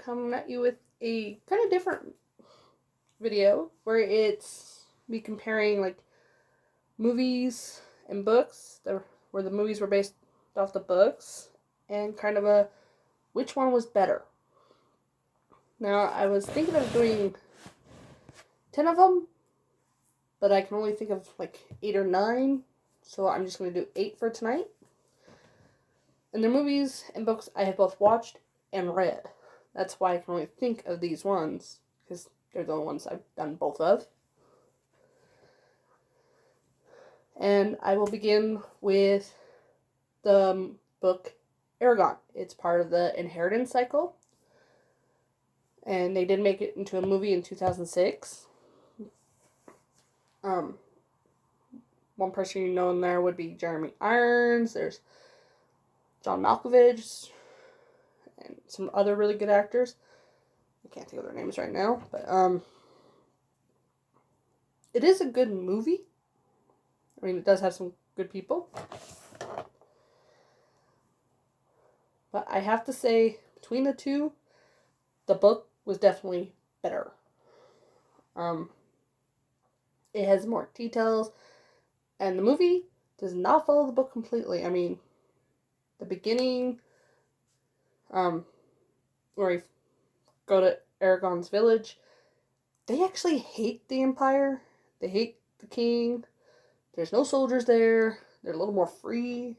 coming at you with a kind of different video where it's me comparing like movies and books where the movies were based off the books and kind of a which one was better. Now, I was thinking of doing 10 of them, but I can only think of like 8 or 9, so I'm just going to do 8 for tonight. And they're movies and books I have both watched and read. That's why I can only think of these ones, because they're the only ones I've done both of. And I will begin with the book Aragon. It's part of the Inheritance cycle. And they did make it into a movie in 2006. One person you know in there would be Jeremy Irons. There's John Malkovich. And some other really good actors. I can't think of their names right now. But it is a good movie. I mean, it does have some good people. But I have to say, between the two, the book was definitely better. It has more details, and the movie does not follow the book completely. I mean, the beginning, where we go to Aragon's village, they actually hate the Empire. They hate the king. There's no soldiers there. They're a little more free.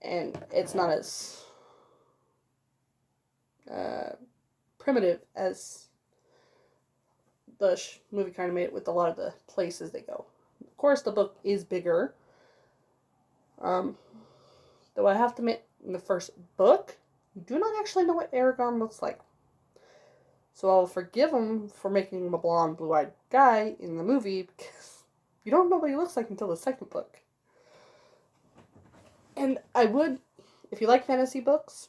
And it's not as primitive as the movie kind of made it with a lot of the places they go. Of course, the book is bigger. Though I have to admit, in the first book, you do not actually know what Aragon looks like. So I'll forgive him for making him a blonde, blue-eyed guy in the movie, because you don't know what he looks like until the second book. And I would, if you like fantasy books,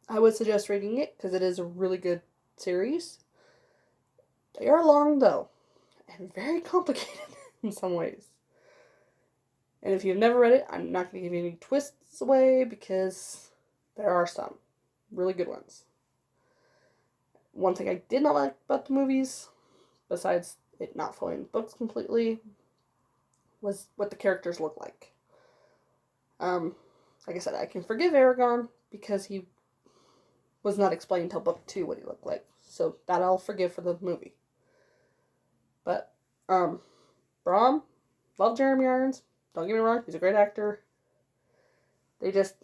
I would suggest reading it, because it is a really good series. They are long, though, and very complicated in some ways. And if you've never read it, I'm not going to give you any twists away, because there are some really good ones. One thing I did not like about the movies, besides it not following the books completely, was what the characters look like. Like I said, I can forgive Aragon because he was not explained until book 2 what he looked like. So that I'll forgive for the movie. But, Brom, love Jeremy Irons. Don't get me wrong, he's a great actor. They just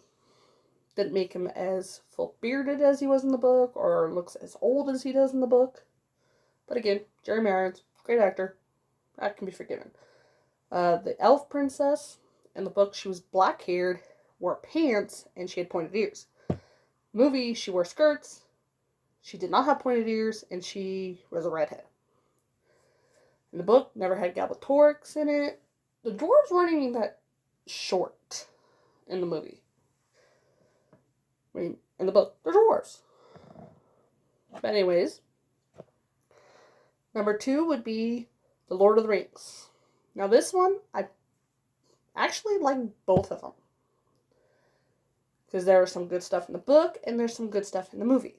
didn't make him as full bearded as he was in the book, or looks as old as he does in the book. But again, Jeremy Irons, great actor. That can be forgiven. The elf princess, in the book, she was black-haired, wore pants, and she had pointed ears. Movie, she wore skirts, she did not have pointed ears, and she was a redhead. In the book, never had Galbatorix in it. The dwarves weren't even that short in the movie. I mean, in the book, they're dwarves. But anyways, number 2 would be The Lord of the Rings. Now this one, I actually like both of them. Because there was some good stuff in the book, and there's some good stuff in the movie.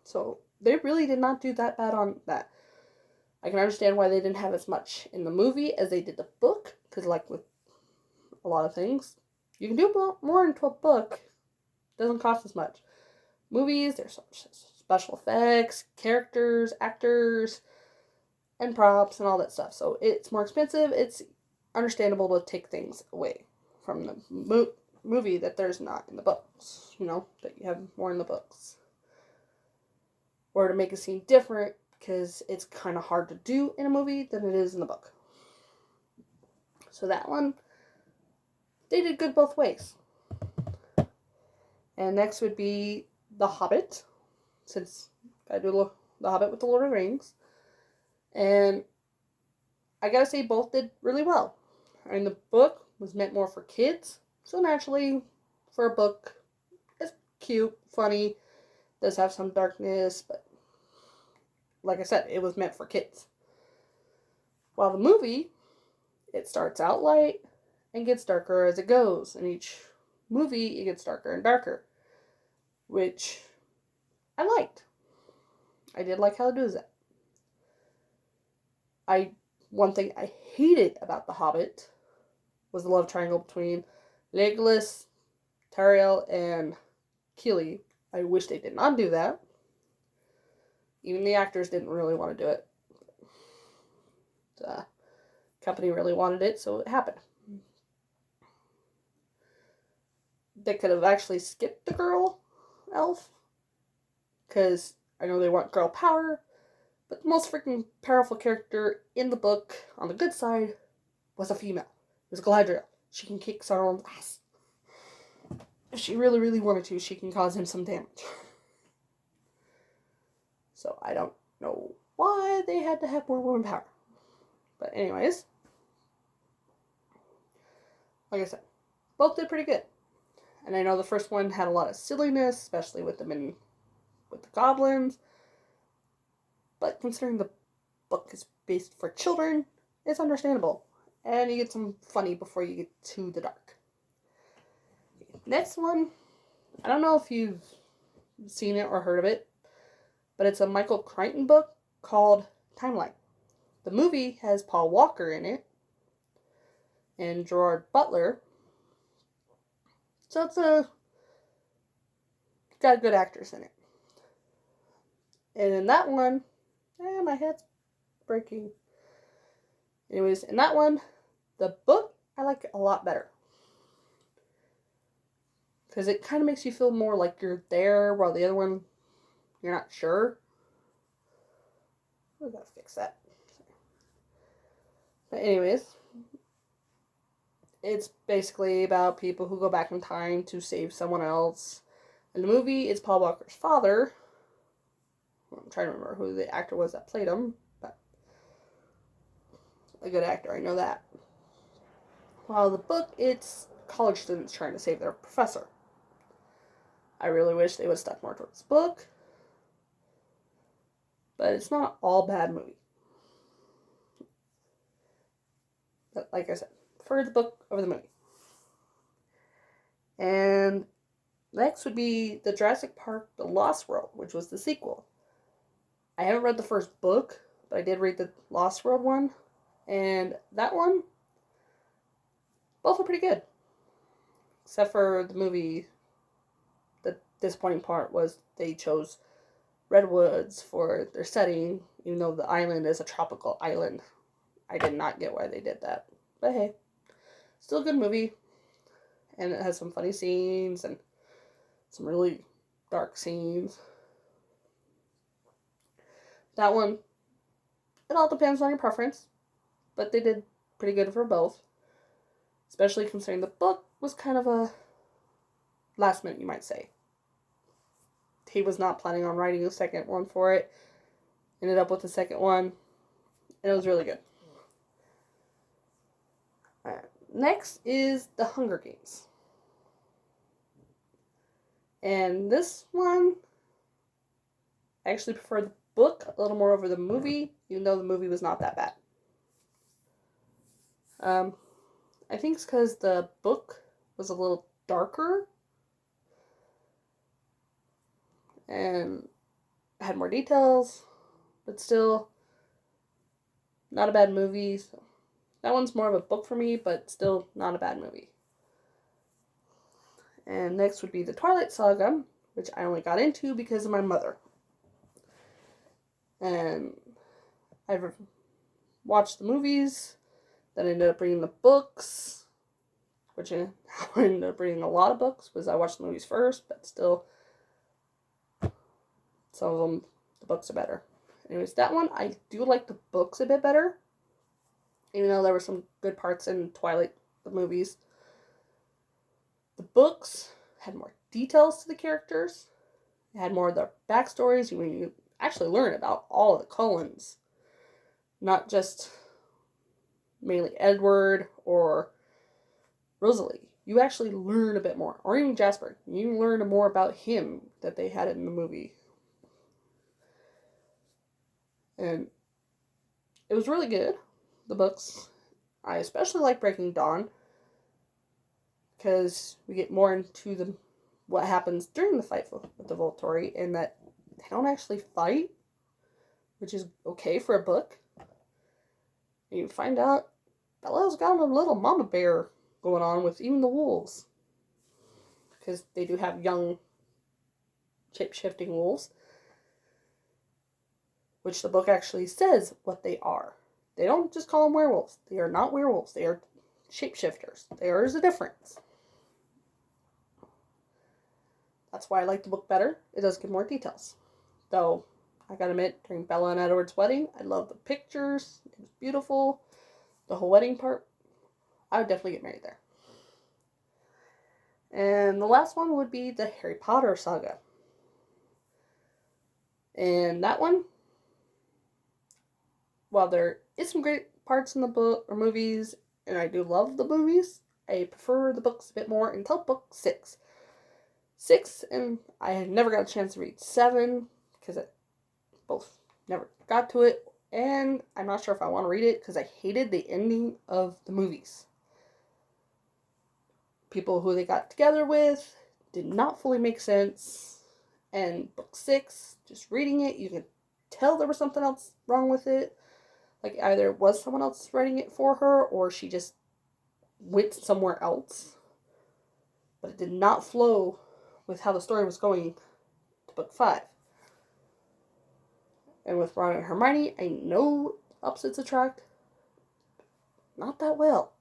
So, they really did not do that bad on that. I can understand why they didn't have as much in the movie as they did the book. Because like with a lot of things, you can do more into a book. It doesn't cost as much. Movies, there's some special effects, characters, actors, and props, and all that stuff. So, it's more expensive. It's understandable to take things away from the movie that there's not in the books, that you have more in the books. Or to make it seem different, because it's kind of hard to do in a movie than it is in the book. So that one, they did good both ways. And next would be The Hobbit, since I do The Hobbit with The Lord of the Rings. And I gotta say, both did really well. I mean, the book was meant more for kids, so naturally, for a book, it's cute, funny, does have some darkness, but like I said, it was meant for kids. While the movie, it starts out light and gets darker as it goes. In each movie, it gets darker and darker. which I liked. I did like how it does that. One thing I hated about The Hobbit was the love triangle between Legolas, Tauriel, and Keely. I wish they did not do that. Even the actors didn't really want to do it. The company really wanted it, so it happened. They could have actually skipped the girl elf, because I know they want girl power, but the most freaking powerful character in the book, on the good side, was a female. It was Galadriel. She can kick Sauron's ass. If she really, really wanted to, she can cause him some damage. So I don't know why they had to have more woman power. But anyways, like I said, both did pretty good. And I know the first one had a lot of silliness, especially with the goblins. But considering the book is based for children, it's understandable. And you get some funny before you get to the dark. Next one, I don't know if you've seen it or heard of it, but it's a Michael Crichton book called Timeline. The movie has Paul Walker in it and Gerard Butler. So it's got good actors in it. And in that one, my head's breaking. Anyways, in that one, the book, I like it a lot better. Because it kind of makes you feel more like you're there, while the other one, you're not sure. We gotta fix that. But anyways, it's basically about people who go back in time to save someone else. In the movie, it's Paul Walker's father. I'm trying to remember who the actor was that played him, but a good actor, I know that. While the book, it's college students trying to save their professor. I really wish they would have stuck more towards the book, but it's not all bad movie. But like I said, prefer the book over the movie. And next would be the Jurassic Park The Lost World, which was the sequel. I haven't read the first book, but I did read the Lost World one. And that one, both are pretty good. Except for the movie, the disappointing part was they chose redwoods for their setting, even though the island is a tropical island. I did not get why they did that. But hey, still a good movie. And it has some funny scenes and some really dark scenes. That one, it all depends on your preference. But they did pretty good for both. Especially considering the book was kind of a last minute, you might say. He was not planning on writing a second one for it. Ended up with the second one. And it was really good. Next is The Hunger Games. And this one, I actually prefer the book a little more over the movie, even though the movie was not that bad. I think it's because the book was a little darker and had more details, but still not a bad movie. So that one's more of a book for me, but still not a bad movie. And next would be the Twilight Saga, which I only got into because of my mother. And I've watched the movies, then I ended up reading the books, which I ended up reading a lot of books because I watched the movies first, but still, some of them, the books are better. Anyways, that one, I do like the books a bit better, even though there were some good parts in Twilight, the movies. The books had more details to the characters. It had more of their backstories. You actually learn about all of the Cullens. Not just mainly Edward or Rosalie. You actually learn a bit more. Or even Jasper. You learn more about him that they had in the movie. And it was really good, the books. I especially like Breaking Dawn, because we get more into the what happens during the fight with the Volturi, and that they don't actually fight, which is okay for a book. And you find out Bella's got a little mama bear going on with even the wolves. Because they do have young shape-shifting wolves. Which the book actually says what they are. They don't just call them werewolves. They are not werewolves. They are shapeshifters. There is a difference. That's why I like the book better. It does give more details. Though, I gotta admit, during Bella and Edward's wedding, I love the pictures. It was beautiful. The whole wedding part, I would definitely get married there. And the last one would be the Harry Potter saga. And that one, while there is some great parts in the book or movies, and I do love the movies, I prefer the books a bit more until book 6. 6, and I had never got a chance to read 7, because I both never got to it, and I'm not sure if I want to read it, because I hated the ending of the movies. People who they got together with did not fully make sense, and book 6, just reading it, you could tell there was something else wrong with it. Like, either was someone else writing it for her, or she just went somewhere else. But it did not flow with how the story was going to book 5. And with Ron and Hermione, I know opposites attract. Not that well.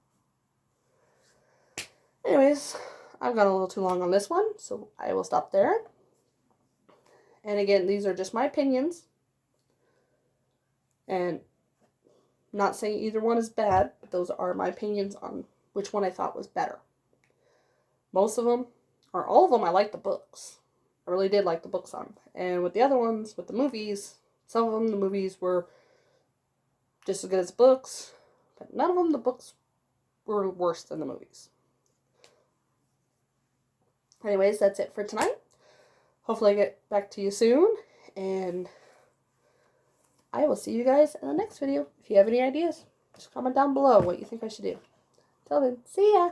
Anyways, I've gone a little too long on this one, so I will stop there. And again, these are just my opinions. And not saying either one is bad, but those are my opinions on which one I thought was better. Most of them, or all of them, I like the books. I really did like the books on. And with the other ones, with the movies, some of them, the movies were just as good as the books, but none of them, the books were worse than the movies. Anyways, that's it for tonight. Hopefully I get back to you soon, and I will see you guys in the next video. If you have any ideas, just comment down below what you think I should do. Till then, see ya!